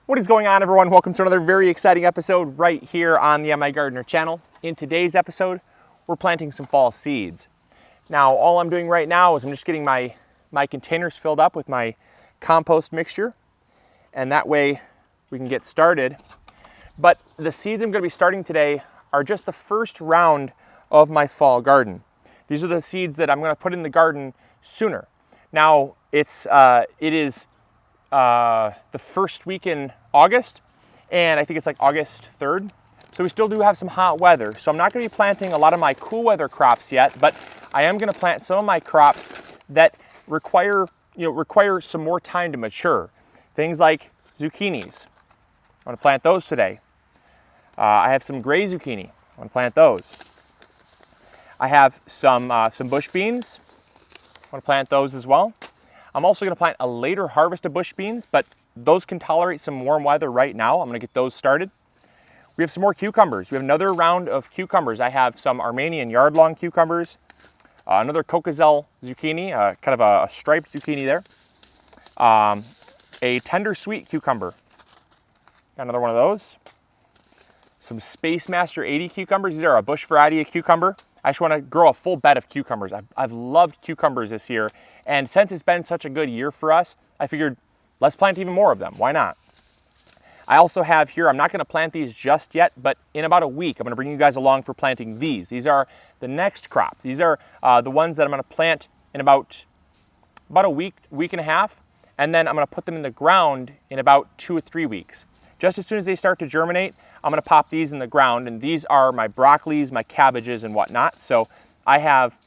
What is going on, everyone? Welcome to another very exciting episode right here on the MIgardener channel. In today's episode, we're planting some fall seeds. Now, all I'm doing right now is I'm just getting my containers filled up with my compost mixture, and that way we can get started. But the seeds I'm going to be starting today are just the first round of my fall garden. These are the seeds that I'm going to put in the garden sooner. Now, it is the first week in August, and I think it's like August 3rd. So we still do have some hot weather. So I'm not going to be planting a lot of my cool weather crops yet, but I am going to plant some of my crops that require some more time to mature. Things like zucchinis. I'm going to plant those today. I have some gray zucchini. I'm going to plant those. I have some bush beans. I'm going to plant those as well. I'm also going to plant a later harvest of bush beans, but those can tolerate some warm weather right now. I'm going to get those started. We have some more cucumbers. We have another round of cucumbers. I have some Armenian yard-long cucumbers, another Cocazel zucchini, kind of a striped zucchini there, a tender sweet cucumber. Got another one of those. Some Space Master 80 cucumbers. These are a bush variety of cucumber. I just want to grow a full bed of cucumbers. I've loved cucumbers this year, and since it's been such a good year for us, I figured let's plant even more of them. Why not? I also have here, I'm not going to plant these just yet, but in about a week, I'm going to bring you guys along for planting these. These are the next crop. These are the ones that I'm going to plant in about a week and a half, and then I'm going to put them in the ground in about 2 or 3 weeks. Just as soon as they start to germinate, I'm going to pop these in the ground, and these are my broccolis, my cabbages, and whatnot. So I have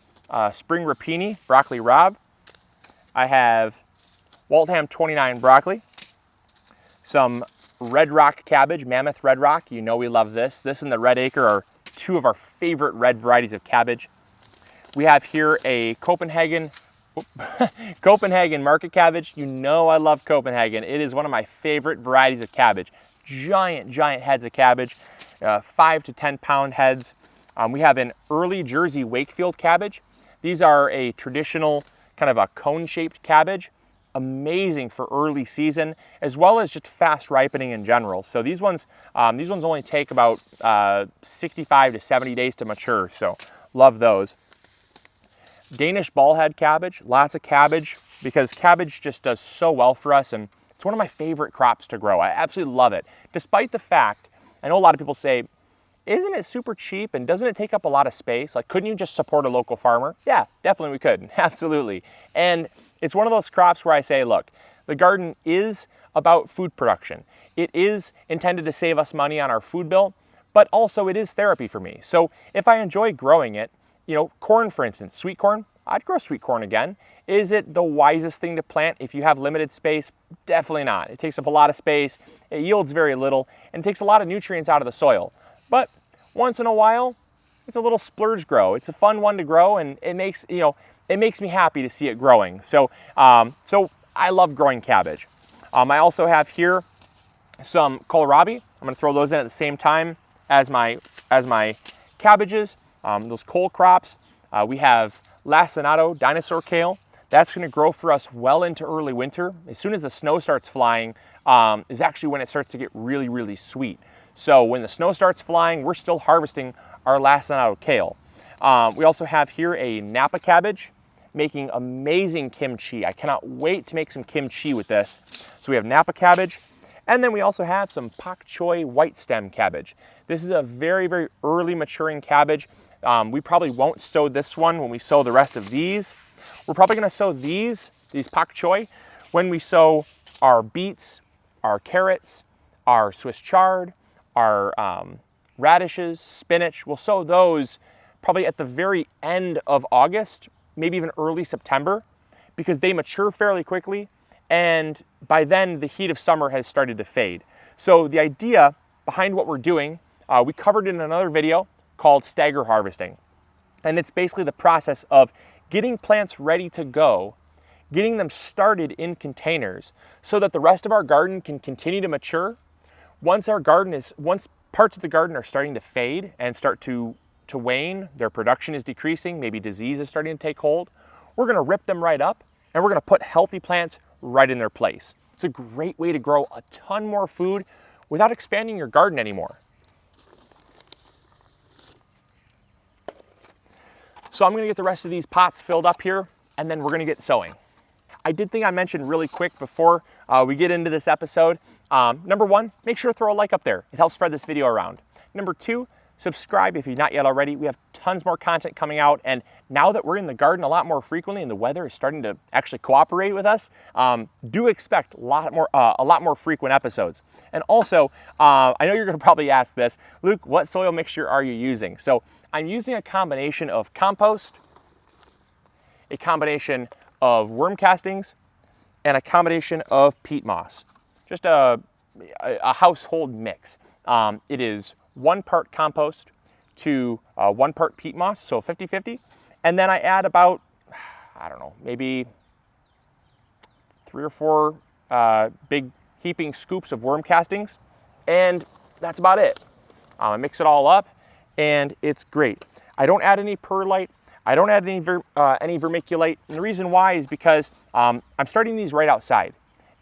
spring rapini, broccoli rabe. I have Waltham 29 broccoli, some red rock cabbage, mammoth red rock. You know we love this. This and the red acre are two of our favorite red varieties of cabbage. We have here a Copenhagen market cabbage. You know I love Copenhagen. It is one of my favorite varieties of cabbage. Giant heads of cabbage, 5 to 10 pound heads. We have an early Jersey Wakefield cabbage. These are a traditional kind of a cone-shaped cabbage. Amazing for early season, as well as just fast ripening in general. So these ones only take about 65 to 70 days to mature. So love those. Danish ballhead cabbage, lots of cabbage, because cabbage just does so well for us, and it's one of my favorite crops to grow. I absolutely love it. Despite the fact, I know a lot of people say, isn't it super cheap and doesn't it take up a lot of space? Like, couldn't you just support a local farmer? Yeah, definitely we could, absolutely. And it's one of those crops where I say, look, the garden is about food production. It is intended to save us money on our food bill, but also it is therapy for me. So if I enjoy growing it, corn, for instance, sweet corn, I'd grow sweet corn again. Is it the wisest thing to plant if you have limited space? Definitely not. It takes up a lot of space, it yields very little, and it takes a lot of nutrients out of the soil. But once in a while, it's a little splurge grow. It's a fun one to grow, and it makes me happy to see it growing. So I love growing cabbage. I also have here some kohlrabi. I'm going to throw those in at the same time as my cabbages. Those cole crops. We have lacinato dinosaur kale. That's going to grow for us well into early winter. As soon as the snow starts flying is actually when it starts to get really sweet. So when the snow starts flying, we're still harvesting our lacinato kale. We also have here a Napa cabbage, making amazing kimchi. I cannot wait to make some kimchi with this. So we have Napa cabbage, and then we also have some pak choi white stem cabbage. This is a very early maturing cabbage. We probably won't sow this one when we sow the rest of these. We're probably going to sow these pak choi when we sow our beets, our carrots, our Swiss chard, our radishes, spinach. We'll sow those probably at the very end of August, maybe even early September, because they mature fairly quickly, and by then the heat of summer has started to fade. So the idea behind what we're doing, we covered in another video called stagger harvesting. And it's basically the process of getting plants ready to go, getting them started in containers so that the rest of our garden can continue to mature. Once parts of the garden are starting to fade and start to wane, their production is decreasing, maybe disease is starting to take hold, we're going to rip them right up and we're going to put healthy plants right in their place. It's a great way to grow a ton more food without expanding your garden anymore. So I'm gonna get the rest of these pots filled up here, and then we're gonna get sowing. I did think I mentioned really quick before we get into this episode. Number one, make sure to throw a like up there. It helps spread this video around. Number two, subscribe if you've not yet already. We have tons more content coming out, and now that we're in the garden a lot more frequently and the weather is starting to actually cooperate with us, do expect a lot more frequent episodes. And also, I know you're gonna probably ask this, Luke, what soil mixture are you using? So I'm using a combination of compost, a combination of worm castings, and a combination of peat moss. Just a household mix. It is 1 part compost to 1 part peat moss, so 50-50. And then I add about, I don't know, maybe 3 or 4 big heaping scoops of worm castings, and that's about it. I mix it all up, and it's great. I don't add any perlite. I don't add any vermiculite, and the reason why is because I'm starting these right outside.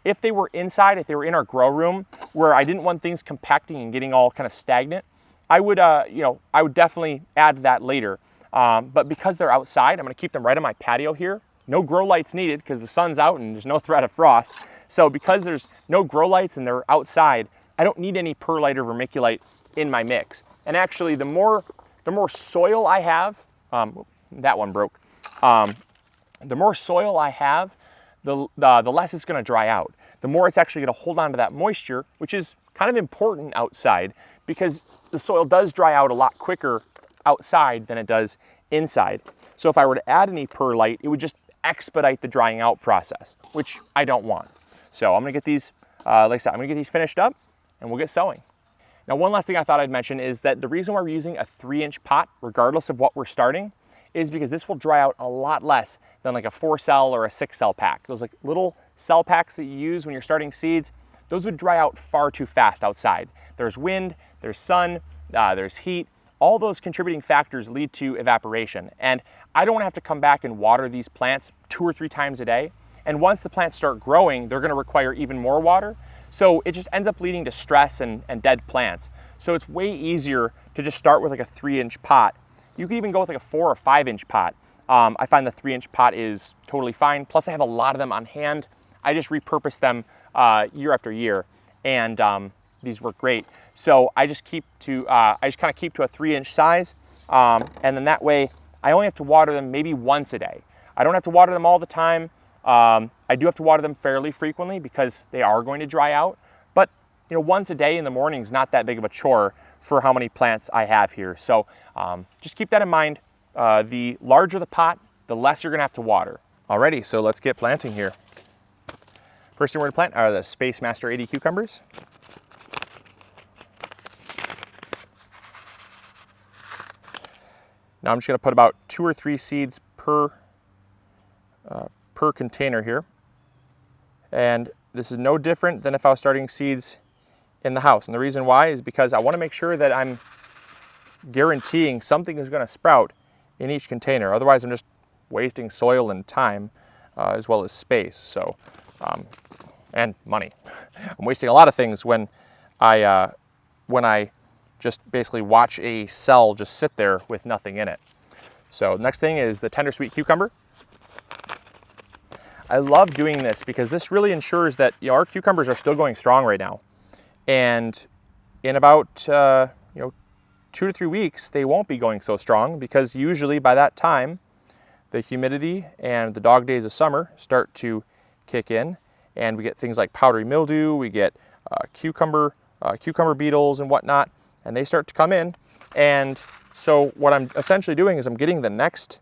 If they were inside, if they were in our grow room where I didn't want things compacting and getting all kind of stagnant, I would, I would definitely add that later. But because they're outside, I'm gonna keep them right on my patio here. No grow lights needed because the sun's out and there's no threat of frost. So because there's no grow lights and they're outside, I don't need any perlite or vermiculite in my mix. And actually, the more soil I have, that one broke. The more soil I have, the less it's gonna dry out. The more it's actually gonna hold on to that moisture, which is kind of important outside because the soil does dry out a lot quicker outside than it does inside. So if I were to add any perlite, it would just expedite the drying out process, which I don't want. So I'm gonna get these, like I said, I'm gonna get these finished up and we'll get sowing. Now, one last thing I thought I'd mention is that the reason why we're using a 3-inch pot, regardless of what we're starting, is because this will dry out a lot less than like a 4-cell or a 6-cell pack. Those like little cell packs that you use when you're starting seeds, those would dry out far too fast outside. There's wind, there's sun, there's heat. All those contributing factors lead to evaporation. And I don't want to have to come back and water these plants 2 or 3 times a day. And once the plants start growing, they're going to require even more water. So it just ends up leading to stress and dead plants. So it's way easier to just start with like a 3-inch pot. You can even go with like a 4 or 5-inch pot. I find the 3-inch pot is totally fine. Plus I have a lot of them on hand. I just repurpose them year after year, and these work great. So I just kind of keep to a 3-inch size, and then that way I only have to water them maybe once a day. I don't have to water them all the time. I do have to water them fairly frequently because they are going to dry out, but once a day in the morning is not that big of a chore for how many plants I have here. So just keep that in mind. The larger the pot, the less you're gonna have to water. Alrighty, so let's get planting here. First thing we're gonna plant are the Space Master 80 cucumbers. Now I'm just gonna put about 2 or 3 seeds per container here. And this is no different than if I was starting seeds in the house. And the reason why is because I wanna make sure that I'm guaranteeing something is gonna sprout in each container. Otherwise, I'm just wasting soil and time as well as space. So, and money. I'm wasting a lot of things when I just basically watch a cell just sit there with nothing in it. So next thing is the tender sweet cucumber. I love doing this because this really ensures that our cucumbers are still going strong right now. And in about 2 to 3 weeks, they won't be going so strong because usually by that time, the humidity and the dog days of summer start to kick in, and we get things like powdery mildew, we get cucumber beetles and whatnot, and they start to come in. And so what I'm essentially doing is I'm getting the next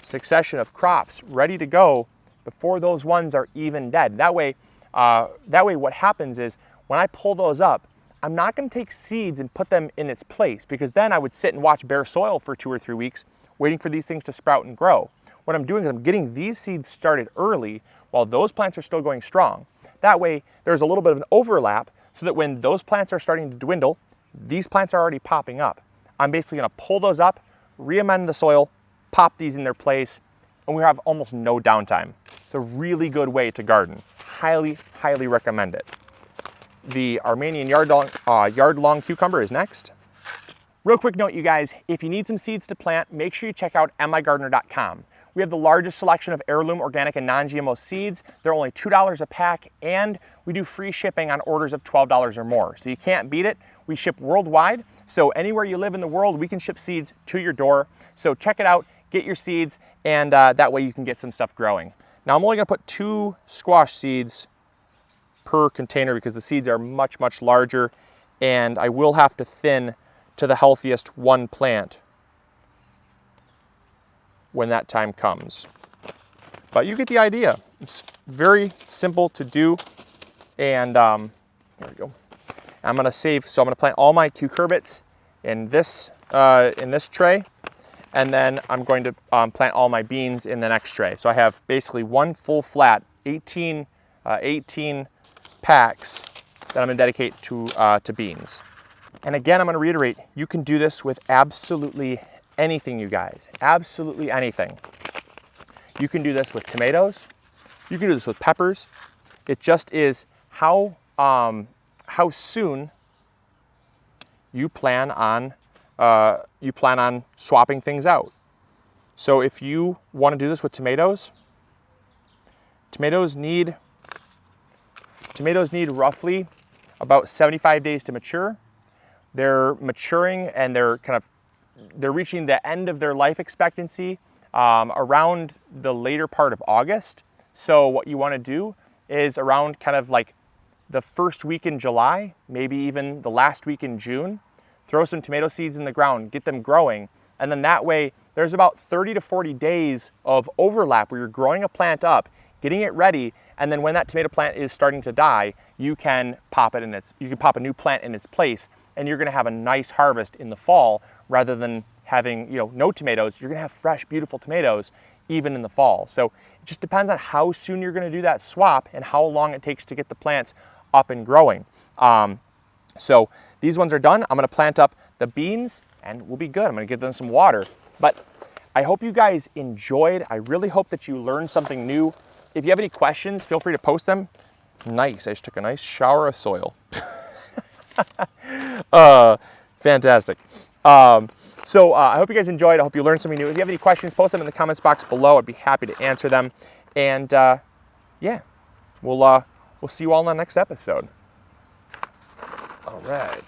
succession of crops ready to go before those ones are even dead. That way what happens is when I pull those up, I'm not going to take seeds and put them in its place, because then I would sit and watch bare soil for 2 or 3 weeks waiting for these things to sprout and grow. What I'm doing is I'm getting these seeds started early while those plants are still going strong. That way there's a little bit of an overlap so that when those plants are starting to dwindle, these plants are already popping up. I'm basically going to pull those up, re-amend the soil, pop these in their place, and we have almost no downtime. It's a really good way to garden. highly, highly recommend it. The Armenian yard-long cucumber is next. Real quick note, you guys, if you need some seeds to plant, make sure you check out MIgardener.com. We have the largest selection of heirloom, organic, and non-GMO seeds. They're only $2 a pack, and we do free shipping on orders of $12 or more. So you can't beat it. We ship worldwide, so anywhere you live in the world, we can ship seeds to your door. So check it out, get your seeds, and that way you can get some stuff growing. Now I'm only gonna put 2 squash seeds per container because the seeds are much, much larger, and I will have to thin to the healthiest 1 plant when that time comes. But you get the idea. It's very simple to do, and there we go. I'm gonna save, so I'm gonna plant all my cucurbits in this tray, and then I'm going to plant all my beans in the next tray. So I have basically 1 full flat, 18 packs that I'm gonna dedicate to beans. And again, I'm gonna reiterate, you can do this with absolutely anything, you guys, absolutely anything. You can do this with tomatoes, you can do this with peppers. It just is how soon you plan on swapping things out. So if you wanna do this with tomatoes, tomatoes need roughly about 75 days to mature. They're maturing and they're reaching the end of their life expectancy around the later part of August. So what you want to do is around kind of like the first week in July, maybe even the last week in June, throw some tomato seeds in the ground, get them growing. And then that way there's about 30 to 40 days of overlap where you're growing a plant up, getting it ready, and then when that tomato plant is starting to die, you can pop a new plant in its place, and you're gonna have a nice harvest in the fall rather than having no tomatoes. You're gonna have fresh, beautiful tomatoes even in the fall. So it just depends on how soon you're gonna do that swap and how long it takes to get the plants up and growing. So these ones are done. I'm gonna plant up the beans and we'll be good. I'm gonna give them some water. But I hope you guys enjoyed. I really hope that you learned something new. If you have any questions, feel free to post them. Nice, I just took a nice shower of soil. Fantastic. So I hope you guys enjoyed. I hope you learned something new. If you have any questions, post them in the comments box below. I'd be happy to answer them. And yeah, we'll see you all in the next episode. All right.